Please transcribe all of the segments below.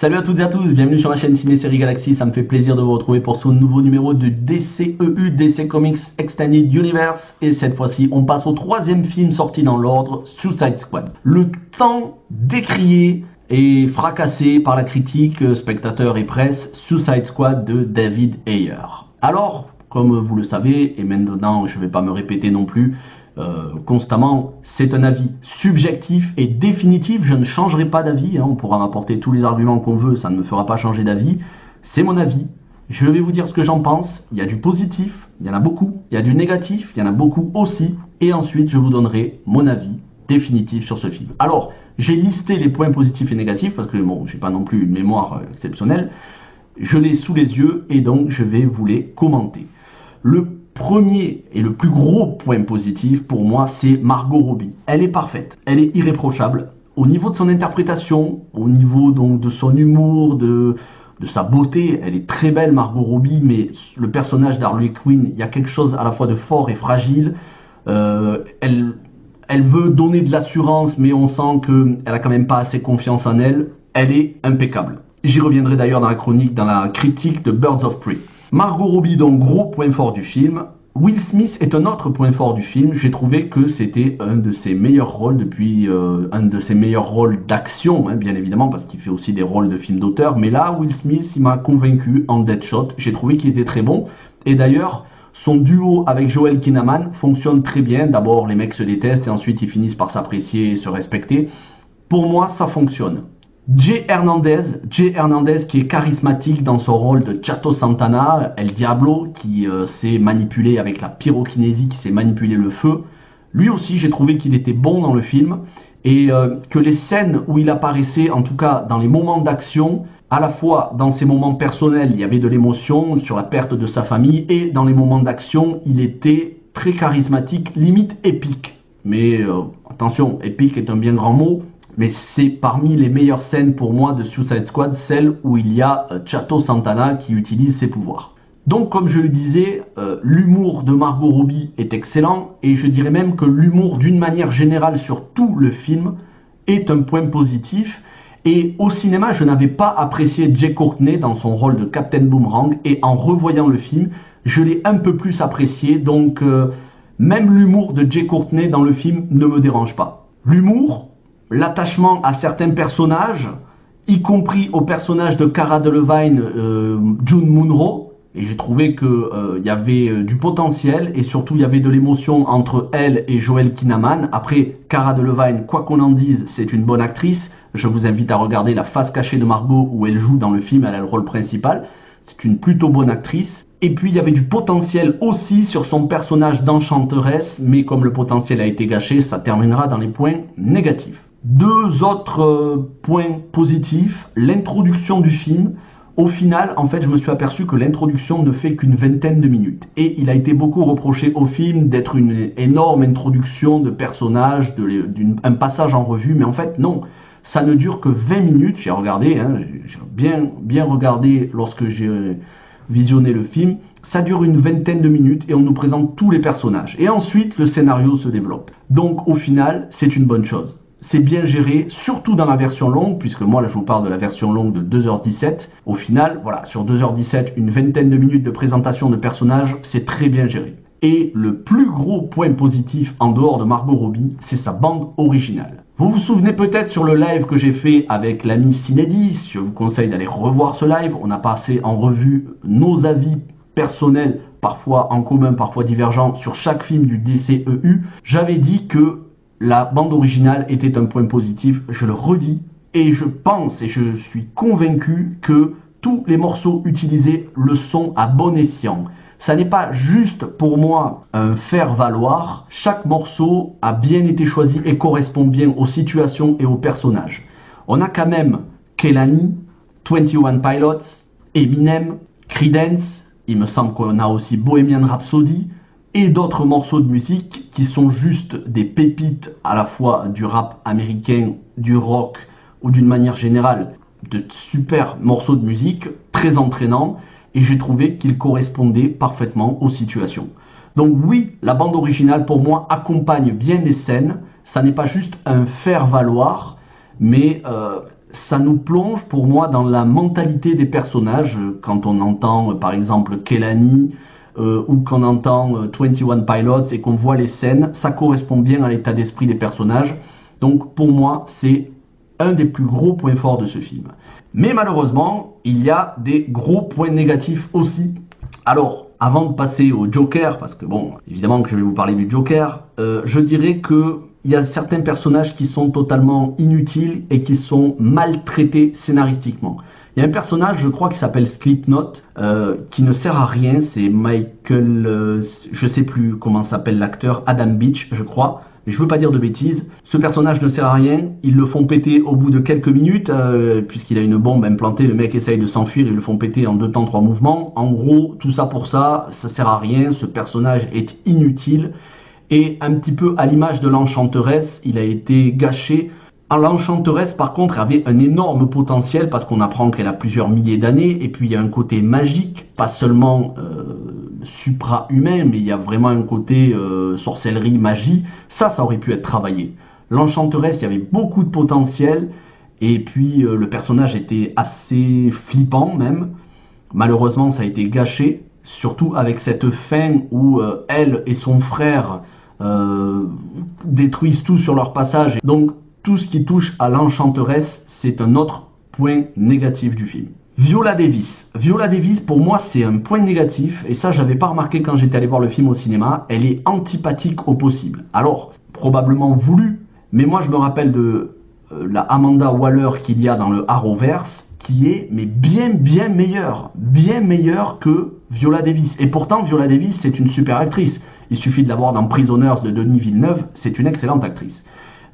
Salut à toutes et à tous, bienvenue sur ma chaîne Ciné Série Galaxy, ça me fait plaisir de vous retrouver pour ce nouveau numéro de DCEU, DC Comics Extended Universe. Et cette fois-ci, on passe au troisième film sorti dans l'ordre, Suicide Squad. Le temps décrié et fracassé par la critique, spectateurs et presse, Suicide Squad de David Ayer. Alors, comme vous le savez, et maintenant je ne vais pas me répéter non plus, constamment, c'est un avis subjectif et définitif. Je ne changerai pas d'avis, on pourra m'apporter tous les arguments qu'on veut, ça ne me fera pas changer d'avis. C'est mon avis, je vais vous dire ce que j'en pense. Il y a du positif, il y en a beaucoup, il y a du négatif, il y en a beaucoup aussi, et ensuite je vous donnerai mon avis définitif sur ce film. Alors, j'ai listé les points positifs et négatifs, parce que bon, j'ai pas non plus une mémoire exceptionnelle, je l'ai sous les yeux, et donc je vais vous les commenter. Le premier et le plus gros point positif pour moi, c'est Margot Robbie. Elle est parfaite, elle est irréprochable. Au niveau de son interprétation, au niveau donc de son humour, de sa beauté, elle est très belle Margot Robbie, mais le personnage d'Harley Quinn, il y a quelque chose à la fois de fort et fragile. Elle veut donner de l'assurance, mais on sent qu'elle a quand même pas assez confiance en elle. Elle est impeccable. J'y reviendrai d'ailleurs dans la chronique, dans la critique de Birds of Prey. Margot Robbie, donc gros point fort du film. Will Smith est un autre point fort du film. J'ai trouvé que c'était un de ses meilleurs rôles depuis un de ses meilleurs rôles d'action, bien évidemment, parce qu'il fait aussi des rôles de film d'auteur. Mais là, Will Smith, il m'a convaincu en Deadshot. J'ai trouvé qu'il était très bon. Et d'ailleurs, son duo avec Joel Kinnaman fonctionne très bien. D'abord, les mecs se détestent et ensuite ils finissent par s'apprécier et se respecter. Pour moi, ça fonctionne. Jay Hernandez qui est charismatique dans son rôle de Chato Santana, El Diablo, qui sait manipuler avec la pyrokinésie, qui sait manipuler le feu. Lui aussi, j'ai trouvé qu'il était bon dans le film et que les scènes où il apparaissait, en tout cas dans les moments d'action, à la fois dans ses moments personnels, il y avait de l'émotion sur la perte de sa famille, et dans les moments d'action, il était très charismatique, limite épique. Mais attention, épique est un bien grand mot. Mais c'est parmi les meilleures scènes pour moi de Suicide Squad, celle où il y a Chato Santana qui utilise ses pouvoirs. Donc comme je le disais, l'humour de Margot Robbie est excellent, et je dirais même que l'humour d'une manière générale sur tout le film est un point positif. Et au cinéma, je n'avais pas apprécié Jai Courtney dans son rôle de Captain Boomerang, et en revoyant le film, je l'ai un peu plus apprécié, donc même l'humour de Jai Courtney dans le film ne me dérange pas. L'humour, l'attachement à certains personnages, y compris au personnage de Cara Delevingne, June Munro, et j'ai trouvé qu'il y avait du potentiel, et surtout il y avait de l'émotion entre elle et Joel Kinnaman. Après, Cara Delevingne, quoi qu'on en dise, c'est une bonne actrice. Je vous invite à regarder La face cachée de Margot, où elle joue dans le film, elle a le rôle principal. C'est une plutôt bonne actrice. Et puis il y avait du potentiel aussi sur son personnage d'enchanteresse, mais comme le potentiel a été gâché, ça terminera dans les points négatifs. Deux autres points positifs, l'introduction du film. Au final, en fait, je me suis aperçu que l'introduction ne fait qu'une vingtaine de minutes. Et il a été beaucoup reproché au film d'être une énorme introduction de personnages, un passage en revue. Mais en fait, non, ça ne dure que 20 minutes. J'ai regardé, j'ai bien regardé lorsque j'ai visionné le film. Ça dure une vingtaine de minutes et on nous présente tous les personnages. Et ensuite, le scénario se développe. Donc, au final, c'est une bonne chose. C'est bien géré, surtout dans la version longue, puisque moi là je vous parle de la version longue de 2h17. Au final, voilà, sur 2h17, une vingtaine de minutes de présentation de personnages, c'est très bien géré. Et le plus gros point positif en dehors de Margot Robbie, c'est sa bande originale. Vous vous souvenez peut-être sur le live que j'ai fait avec l'ami Cinédis, je vous conseille d'aller revoir ce live. On a passé en revue nos avis personnels, parfois en commun, parfois divergents, sur chaque film du DCEU. J'avais dit que la bande originale était un point positif, je le redis, et je pense et je suis convaincu que tous les morceaux utilisés le sont à bon escient. Ça n'est pas juste pour moi un faire-valoir, chaque morceau a bien été choisi et correspond bien aux situations et aux personnages. On a quand même Kehlani, 21 Pilots, Eminem, Creedence, il me semble qu'on a aussi Bohemian Rhapsody, et d'autres morceaux de musique qui sont juste des pépites à la fois du rap américain, du rock ou d'une manière générale, de super morceaux de musique très entraînants, et j'ai trouvé qu'ils correspondaient parfaitement aux situations. Donc oui, la bande originale pour moi accompagne bien les scènes, ça n'est pas juste un faire-valoir, mais ça nous plonge pour moi dans la mentalité des personnages. Quand on entend par exemple Kelani ou qu'on entend 21 Pilots et qu'on voit les scènes, ça correspond bien à l'état d'esprit des personnages. Donc pour moi, c'est un des plus gros points forts de ce film. Mais malheureusement, il y a des gros points négatifs aussi. Alors, avant de passer au Joker, parce que bon, évidemment que je vais vous parler du Joker, je dirais que il y a certains personnages qui sont totalement inutiles et qui sont maltraités scénaristiquement. Il y a un personnage, je crois, qui s'appelle Slipknot, qui ne sert à rien. C'est Michael, je sais plus comment s'appelle l'acteur, Adam Beach, je crois. Mais je veux pas dire de bêtises. Ce personnage ne sert à rien. Ils le font péter au bout de quelques minutes, puisqu'il a une bombe implantée. Le mec essaye de s'enfuir, ils le font péter en 2 temps 3 mouvements. En gros, tout ça pour ça, ça sert à rien. Ce personnage est inutile. Et un petit peu à l'image de l'Enchanteresse, il a été gâché. L'Enchanteresse, par contre, avait un énorme potentiel parce qu'on apprend qu'elle a plusieurs milliers d'années. Et puis, il y a un côté magique, pas seulement supra-humain, mais il y a vraiment un côté sorcellerie, magie. Ça aurait pu être travaillé. L'Enchanteresse, il y avait beaucoup de potentiel. Et puis, le personnage était assez flippant, même. Malheureusement, ça a été gâché. Surtout avec cette fin où elle et son frère détruisent tout sur leur passage. Donc tout ce qui touche à l'Enchanteresse, c'est un autre point négatif du film. Viola Davis. Viola Davis, pour moi, c'est un point négatif. Et ça, j'avais pas remarqué quand j'étais allé voir le film au cinéma. Elle est antipathique au possible. Alors, probablement voulu. Mais moi, je me rappelle de la Amanda Waller qu'il y a dans le Arrowverse, qui est mais bien meilleure que Viola Davis. Et pourtant, Viola Davis, c'est une super actrice. Il suffit de la voir dans Prisoners de Denis Villeneuve, c'est une excellente actrice.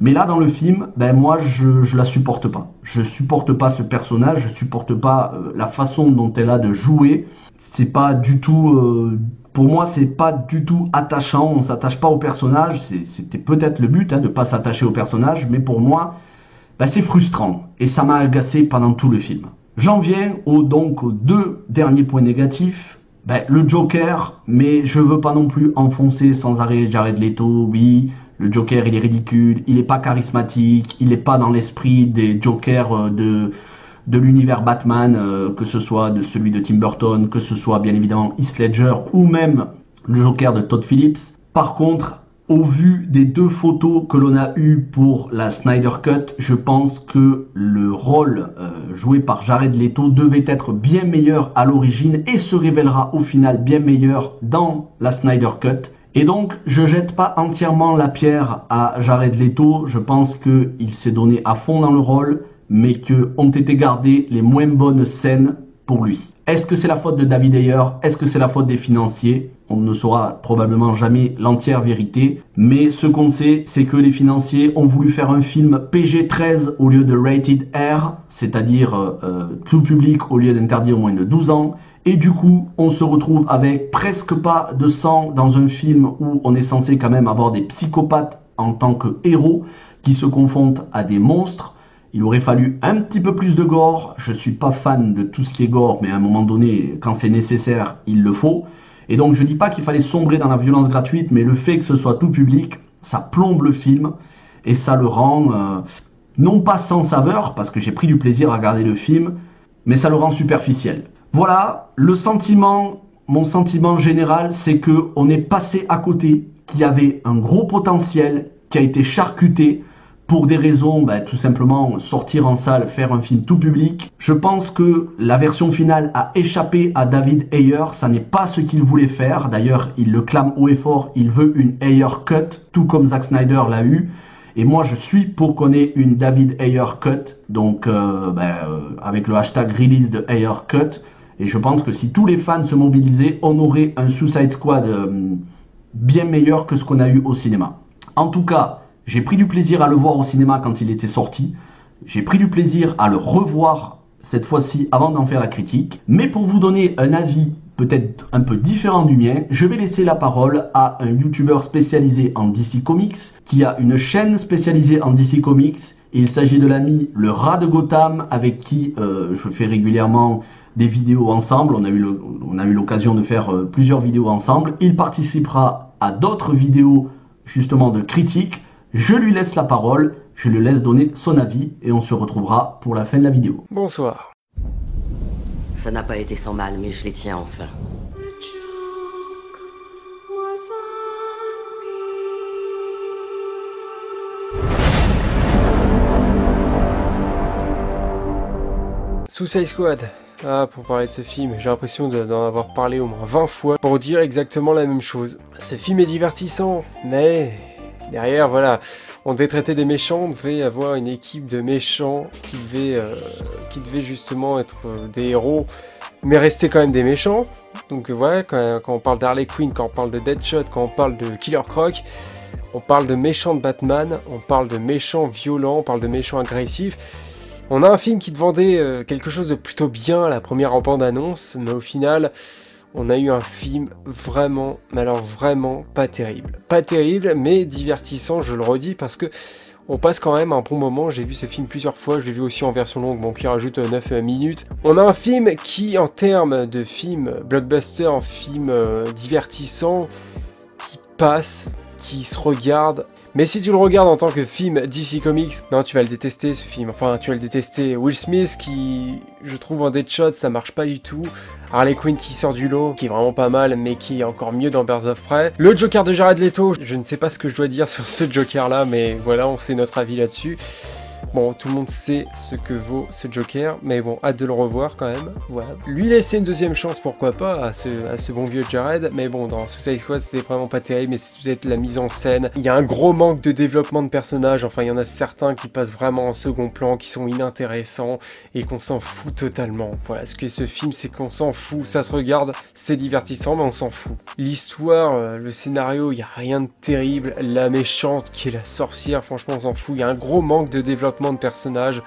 Mais là, dans le film, ben moi, je la supporte pas. Je supporte pas ce personnage, je supporte pas la façon dont elle a de jouer. C'est pas du tout... pour moi, c'est pas du tout attachant, on s'attache pas au personnage. C'était peut-être le but, de pas s'attacher au personnage, mais pour moi, ben, c'est frustrant. Et ça m'a agacé pendant tout le film. J'en viens aux 2 derniers points négatifs. Ben, le Joker, mais je veux pas non plus enfoncer sans arrêt Jared Leto. Oui, le Joker, il est ridicule, il est pas charismatique, il est pas dans l'esprit des Jokers de l'univers Batman, que ce soit de celui de Tim Burton, que ce soit bien évidemment Heath Ledger ou même le Joker de Todd Phillips. Par contre, au vu des 2 photos que l'on a eues pour la Snyder Cut, je pense que le rôle joué par Jared Leto devait être bien meilleur à l'origine et se révélera au final bien meilleur dans la Snyder Cut. Et donc, je jette pas entièrement la pierre à Jared Leto. Je pense qu'il s'est donné à fond dans le rôle, mais que ont été gardées les moins bonnes scènes pour lui. Est-ce que c'est la faute de David Ayer? Est-ce que c'est la faute des financiers? On ne saura probablement jamais l'entière vérité. Mais ce qu'on sait, c'est que les financiers ont voulu faire un film PG-13 au lieu de Rated R, c'est-à-dire tout public au lieu d'interdire moins de 12 ans. Et du coup, on se retrouve avec presque pas de sang dans un film où on est censé quand même avoir des psychopathes en tant que héros qui se confrontent à des monstres. Il aurait fallu un petit peu plus de gore. Je suis pas fan de tout ce qui est gore, mais à un moment donné, quand c'est nécessaire, il le faut. Et donc, je dis pas qu'il fallait sombrer dans la violence gratuite, mais le fait que ce soit tout public, ça plombe le film et ça le rend non pas sans saveur, parce que j'ai pris du plaisir à regarder le film, mais ça le rend superficiel. Voilà, mon sentiment général, c'est que on est passé à côté, qu'il y avait un gros potentiel qui a été charcuté pour des raisons, tout simplement sortir en salle, faire un film tout public. Je pense que la version finale a échappé à David Ayer, ça n'est pas ce qu'il voulait faire. D'ailleurs, il le clame haut et fort, il veut une Ayer Cut, tout comme Zack Snyder l'a eu. Et moi, je suis pour qu'on ait une David Ayer Cut, donc avec le hashtag release de Ayer Cut. Et je pense que si tous les fans se mobilisaient, on aurait un Suicide Squad bien meilleur que ce qu'on a eu au cinéma. En tout cas, j'ai pris du plaisir à le voir au cinéma quand il était sorti. J'ai pris du plaisir à le revoir cette fois-ci avant d'en faire la critique. Mais pour vous donner un avis peut-être un peu différent du mien, je vais laisser la parole à un YouTuber spécialisé en DC Comics, qui a une chaîne spécialisée en DC Comics. Il s'agit de l'ami Le Rat de Gotham, avec qui je fais régulièrement des vidéos ensemble. On a eu l'occasion de faire plusieurs vidéos ensemble. Il participera à d'autres vidéos justement de critiques. Je lui laisse la parole. je le laisse donner son avis et on se retrouvera pour la fin de la vidéo. Bonsoir. Ça n'a pas été sans mal, mais je les tiens enfin. Suicide Squad. Ah, pour parler de ce film, j'ai l'impression d'en avoir parlé au moins 20 fois pour dire exactement la même chose. Ce film est divertissant, mais derrière, voilà, on devait traiter des méchants, on devait avoir une équipe de méchants qui devait justement être des héros, mais rester quand même des méchants. Donc voilà, quand on parle d'Harley Quinn, quand on parle de Deadshot, quand on parle de Killer Croc, on parle de méchants de Batman, on parle de méchants violents, on parle de méchants agressifs. On a un film qui te vendait quelque chose de plutôt bien à la première bande-annonce, mais au final, on a eu un film vraiment, mais alors vraiment pas terrible. Pas terrible, mais divertissant, je le redis, parce que on passe quand même un bon moment. J'ai vu ce film plusieurs fois, je l'ai vu aussi en version longue, bon, qui rajoute 9 minutes. On a un film qui, en termes de film blockbuster, en film divertissant, qui passe, qui se regarde. Mais si tu le regardes en tant que film DC Comics, non, tu vas le détester ce film. Enfin, tu vas le détester. Will Smith qui, je trouve en Deadshot, ça marche pas du tout. Harley Quinn qui sort du lot, qui est vraiment pas mal, mais qui est encore mieux dans Birds of Prey. Le Joker de Jared Leto, je ne sais pas ce que je dois dire sur ce Joker là, mais voilà, on sait notre avis là-dessus. Bon, tout le monde sait ce que vaut ce Joker, mais bon, hâte de le revoir quand même. Voilà. Lui laisser une deuxième chance, pourquoi pas, à ce bon vieux Jared. Mais bon, dans Suicide Squad, c'était vraiment pas terrible, mais c'est la mise en scène. Il y a un gros manque de développement de personnages. Enfin, il y en a certains qui passent vraiment en second plan, qui sont inintéressants et qu'on s'en fout totalement. Voilà, ce qu'est ce film, c'est qu'on s'en fout. Ça se regarde, c'est divertissant, mais on s'en fout. L'histoire, le scénario, il n'y a rien de terrible. La méchante qui est la sorcière, franchement, on s'en fout. Il y a un gros manque de développement de personnages,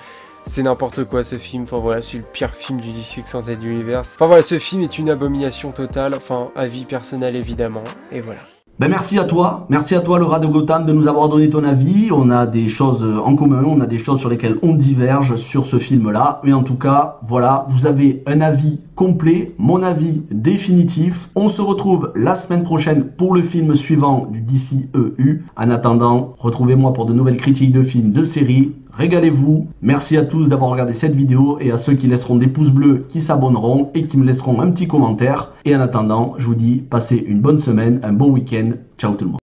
c'est n'importe quoi ce film. Enfin voilà, c'est le pire film du DC Extended Universe. Enfin voilà, ce film est une abomination totale, enfin avis personnel évidemment, et voilà. Ben merci à toi le rat de Gotham de nous avoir donné ton avis. On a des choses en commun, on a des choses sur lesquelles on diverge sur ce film-là. Mais en tout cas, voilà, vous avez un avis complet, mon avis définitif. On se retrouve la semaine prochaine pour le film suivant du DCEU. En attendant, retrouvez-moi pour de nouvelles critiques de films, de séries. Régalez-vous. Merci à tous d'avoir regardé cette vidéo et à ceux qui laisseront des pouces bleus, qui s'abonneront et qui me laisseront un petit commentaire. Et en attendant, je vous dis passez une bonne semaine, un bon week-end. Ciao tout le monde.